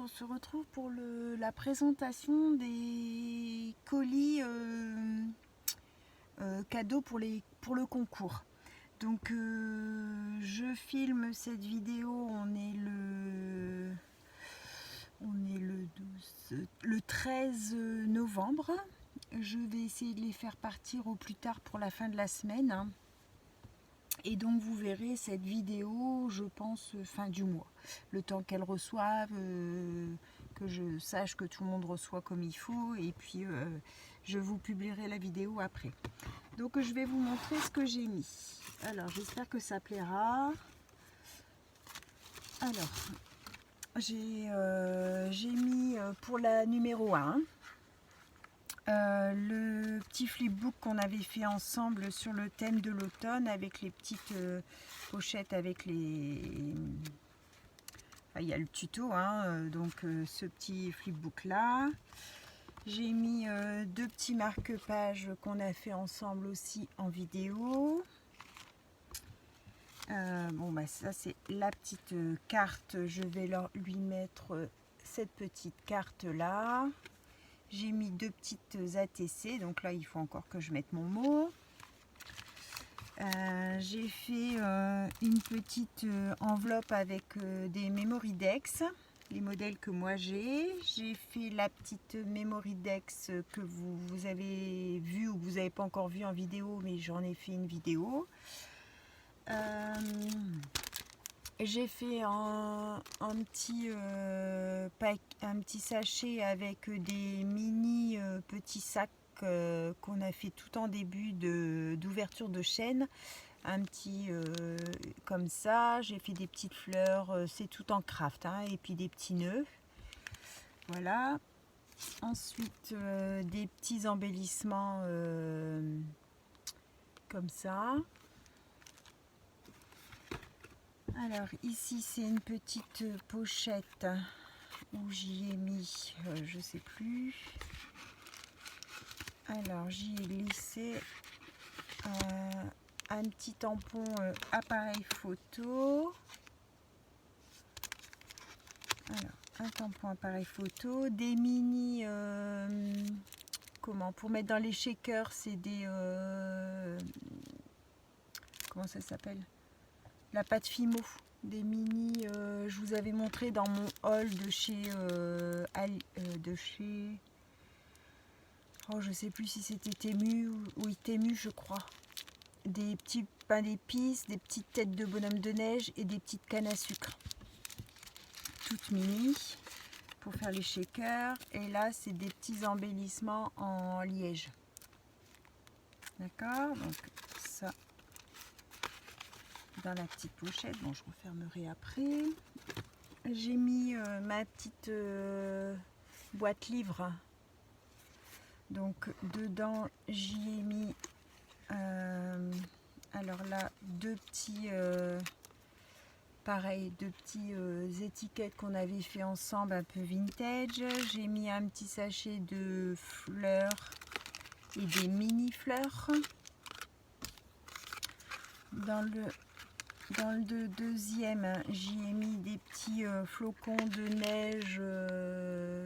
on se retrouve pour la présentation des colis cadeaux pour le concours. Donc je filme cette vidéo, on est le 13 novembre. Je vais essayer de les faire partir au plus tard pour la fin de la semaine. Et donc vous verrez cette vidéo, je pense, fin du mois. Le temps qu'elle reçoive, que je sache que tout le monde reçoit comme il faut. Et puis je vous publierai la vidéo après. Donc je vais vous montrer ce que j'ai mis. Alors j'espère que ça plaira. Alors j'ai mis pour la numéro 1 le petit flipbook qu'on avait fait ensemble sur le thème de l'automne avec les petites pochettes avec les... Enfin, il y a le tuto, donc ce petit flipbook là. J'ai mis deux petits marque-pages qu'on a fait ensemble aussi en vidéo. Bon bah ça c'est la petite carte, je vais lui mettre cette petite carte là. J'ai mis deux petites ATC, donc là il faut encore que je mette mon mot. J'ai fait une petite enveloppe avec des Memoridex, les modèles que moi j'ai. J'ai fait la petite Memoridex que vous avez vu ou que vous n'avez pas encore vu en vidéo, mais j'en ai fait une vidéo. J'ai fait un petit sachet avec des mini petits sacs qu'on a fait tout en début d'ouverture de chaîne. Un petit comme ça. J'ai fait des petites fleurs, c'est tout en craft, et puis des petits nœuds. Voilà. Ensuite, des petits embellissements comme ça. Alors ici c'est une petite pochette où j'y ai mis, je sais plus. Alors j'y ai glissé un petit tampon appareil photo. Alors un tampon appareil photo, des mini pour mettre dans les shakers, c'est des comment ça s'appelle? La pâte Fimo, des mini, je vous avais montré dans mon haul de chez oh je sais plus si c'était Temu ou Temu je crois. Des petits pains d'épices, des petites têtes de bonhomme de neige et des petites cannes à sucre. Toutes mini pour faire les shakers. Et là c'est des petits embellissements en liège. D'accord, donc ça dans la petite pochette, bon je refermerai après. J'ai mis ma petite boîte livre, donc dedans j'y ai mis alors là deux petits pareil, deux petits étiquettes qu'on avait fait ensemble un peu vintage. J'ai mis un petit sachet de fleurs et des mini fleurs. Dans le deuxième, j'y ai mis des petits flocons de neige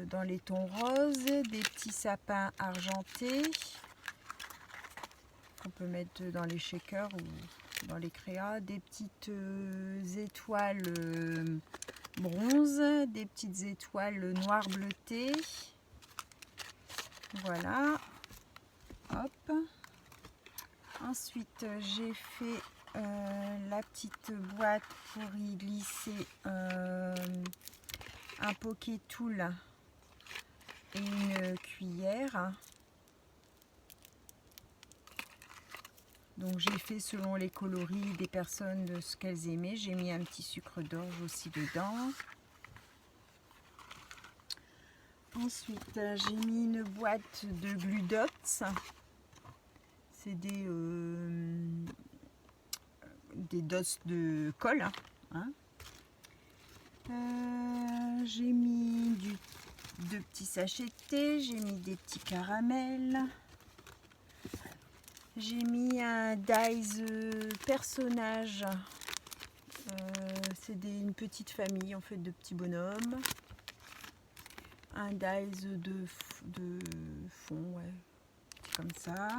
dans les tons roses, des petits sapins argentés qu'on peut mettre dans les shakers ou dans les créas, des petites étoiles bronze, des petites étoiles noires bleutées. Voilà. Hop. Ensuite, j'ai fait la petite boîte pour y glisser un poké tool et une cuillère. Donc j'ai fait selon les coloris des personnes de ce qu'elles aimaient. J'ai mis un petit sucre d'orge aussi dedans. Ensuite j'ai mis une boîte de glue dots. C'est des dots de colle. J'ai mis deux petits sachets de thé, j'ai mis des petits caramels, j'ai mis un dies personnage, c'est une petite famille en fait de petits bonhommes. un dies de fond, ouais, comme ça.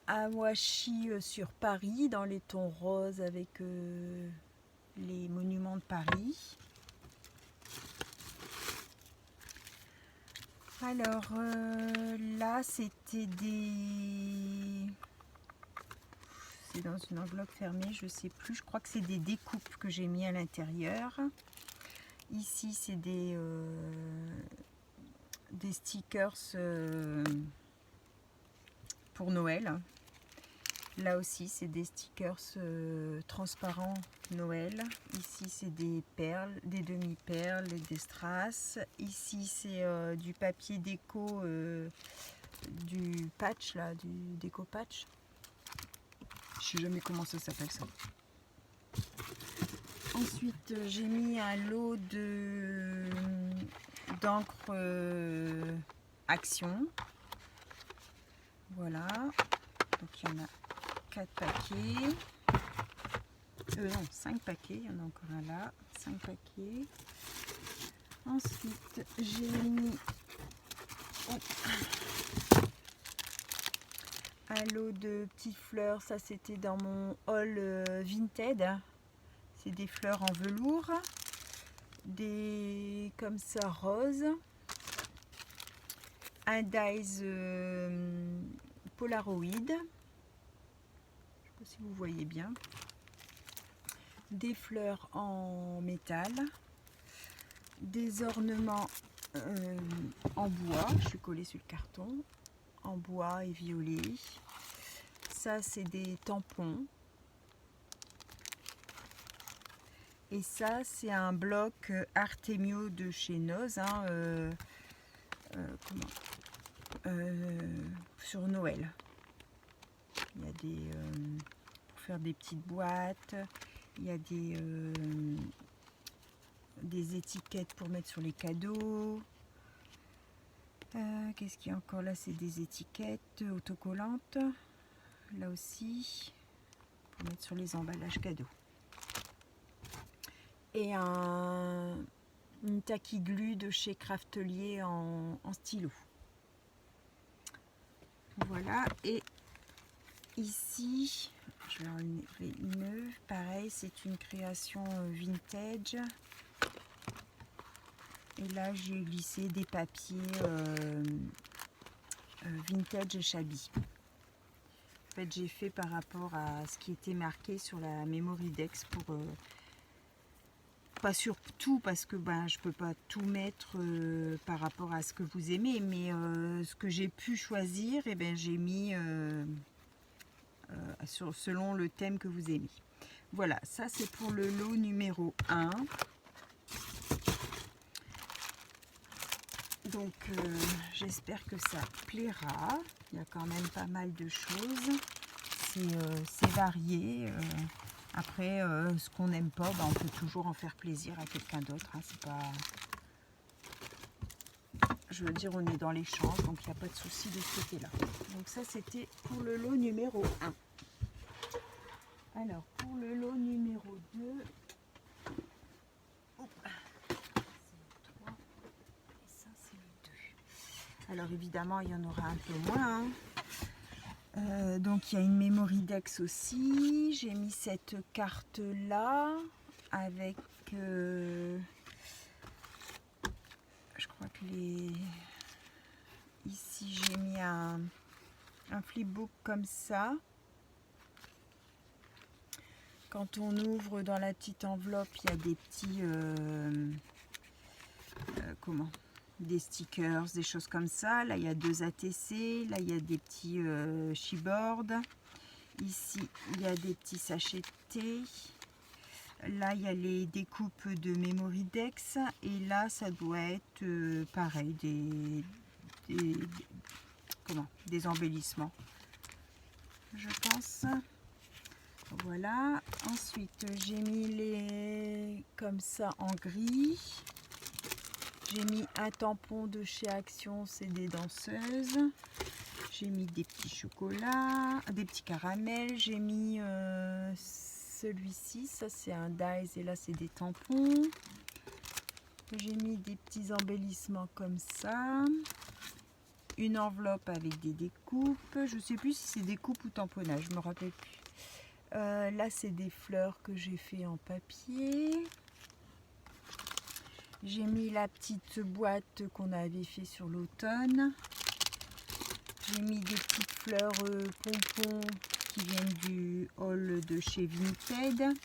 Un washi sur Paris dans les tons roses avec les monuments de Paris. Alors là c'était des... C'est dans une enveloppe fermée, je sais plus, je crois que c'est des découpes que j'ai mis à l'intérieur. Ici c'est des stickers pour Noël. Là aussi c'est des stickers transparents Noël. Ici c'est des perles, des demi-perles, des strass. Ici c'est du papier déco, du patch là, du déco patch. Je sais jamais comment ça s'appelle ça. Ensuite j'ai mis un lot d'encre Action. Voilà. Donc il y en a 4 paquets. Non, 5 paquets. Il y en a encore un là. 5 paquets. Ensuite j'ai mis un lot de petites fleurs. Ça c'était dans mon haul Vinted. C'est des fleurs en velours, des comme ça roses, un dies Polaroid, je ne sais pas si vous voyez bien, des fleurs en métal, des ornements en bois, je suis collée sur le carton, en bois et violet. Ça c'est des tampons. Et ça, c'est un bloc Artemio de chez Noz, hein, sur Noël. Il y a des pour faire des petites boîtes. Il y a des étiquettes pour mettre sur les cadeaux. Qu'est-ce qu'il y a encore là? C'est des étiquettes autocollantes. Là aussi, pour mettre sur les emballages cadeaux. Et une tacky glue de chez Craftelier en stylo. Voilà, et ici, je vais enlever une, pareil, c'est une création vintage. Et là, j'ai glissé des papiers vintage et shabby. En fait, j'ai fait par rapport à ce qui était marqué sur la Memory Dex pour... pas sur tout parce que je peux pas tout mettre par rapport à ce que vous aimez, mais ce que j'ai pu choisir, j'ai mis selon le thème que vous aimez. Voilà, ça c'est pour le lot numéro 1. Donc j'espère que ça plaira. Il y a quand même pas mal de choses. C'est varié. Après, ce qu'on n'aime pas, on peut toujours en faire plaisir à quelqu'un d'autre. Hein, c'est pas... Je veux dire, on est dans l'échange, donc il n'y a pas de souci de ce côté-là. Donc ça, c'était pour le lot numéro 1. Alors, pour le lot numéro 2... c'est le 3 et ça, c'est le 2. Alors, évidemment, il y en aura un peu moins. Hein. Donc il y a une Memory Dex aussi. J'ai mis cette carte là avec je crois que ici j'ai mis un flipbook comme ça. Quand on ouvre dans la petite enveloppe, il y a des petits des stickers, des choses comme ça. Là, il y a 2 ATC. Là, il y a des petits chipboards. Ici, il y a des petits sachets de thé. Là, il y a les découpes de Memory Dex. Et là, ça doit être pareil, des embellissements, je pense. Voilà. Ensuite, j'ai mis les comme ça en gris. J'ai mis un tampon de chez Action, c'est des danseuses. J'ai mis des petits chocolats, des petits caramels. J'ai mis celui-ci, ça c'est un dies et là c'est des tampons. J'ai mis des petits embellissements comme ça. Une enveloppe avec des découpes. Je ne sais plus si c'est découpe ou tamponnage, je me rappelle plus. Là, c'est des fleurs que j'ai fait en papier. J'ai mis la petite boîte qu'on avait fait sur l'automne. J'ai mis des petites fleurs pompons qui viennent du haul de chez Vinted.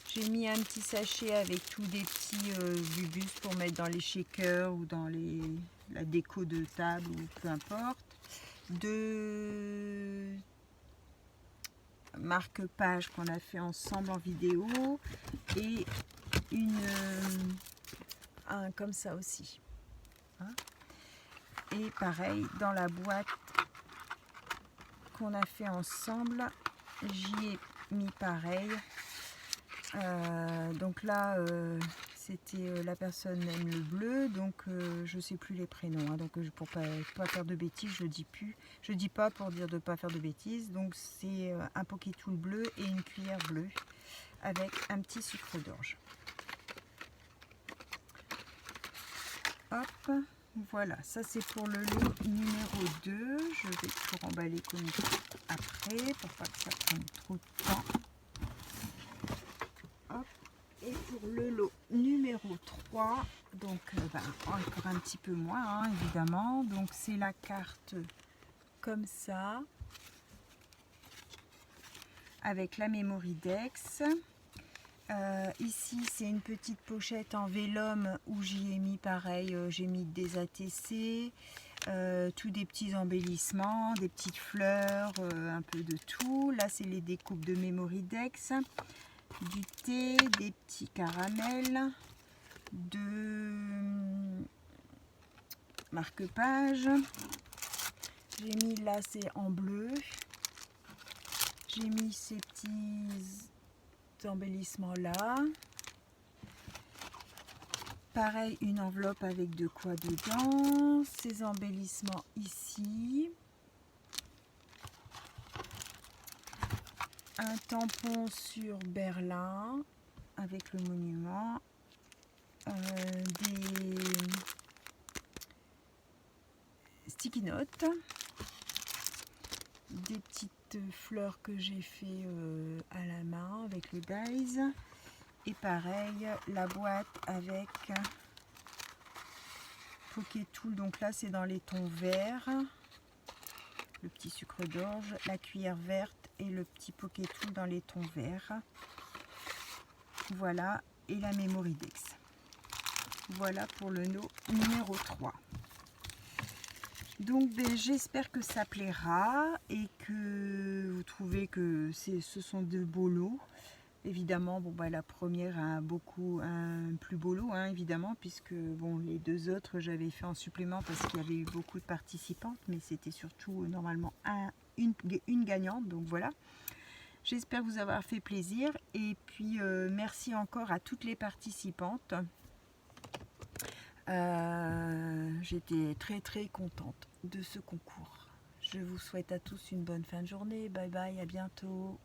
J'ai mis un petit sachet avec tous des petits bulbus pour mettre dans les shakers ou dans la déco de table ou peu importe. Deux marque-pages qu'on a fait ensemble en vidéo et un comme ça aussi. Hein, et pareil, dans la boîte qu'on a fait ensemble, j'y ai mis pareil. Donc là, c'était la personne aime le bleu, donc je sais plus les prénoms. Hein, donc pour pas faire de bêtises, je dis pas pour dire de pas faire de bêtises. Donc c'est un Pokétool bleu et une cuillère bleue avec un petit sucre d'orge. Hop, voilà, ça c'est pour le lot numéro 2. Je vais tout remballer comme après pour pas que ça prenne trop de temps. Hop. Et pour le lot numéro 3, donc encore un petit peu moins hein, évidemment. Donc c'est la carte comme ça avec la Mémoridex. Ici c'est une petite pochette en vélum où j'y ai mis pareil, j'ai mis des ATC, tous des petits embellissements, des petites fleurs, un peu de tout. Là c'est les découpes de Mémoridex, du thé, des petits caramels, de marque-page. J'ai mis là c'est en bleu. J'ai mis ces petits embellissements là. Pareil, une enveloppe avec de quoi dedans. Ces embellissements ici. Un tampon sur Berlin avec le monument. Des sticky notes. Des petites fleurs que j'ai fait à la main avec le dies. Et pareil, la boîte avec Pokétool. Donc là, c'est dans les tons verts. Le petit sucre d'orge, la cuillère verte et le petit Pokétool dans les tons verts. Voilà, et la Mémoridex. Voilà pour le lot numéro 3. Donc j'espère que ça plaira et que vous trouvez que ce sont de beaux lots. Évidemment, la première a un plus beau lot, hein, évidemment, puisque les deux autres j'avais fait en supplément parce qu'il y avait eu beaucoup de participantes, mais c'était surtout normalement une gagnante, donc voilà. J'espère vous avoir fait plaisir et puis merci encore à toutes les participantes. J'étais très très contente de ce concours. Je vous souhaite à tous une bonne fin de journée. Bye bye, à bientôt.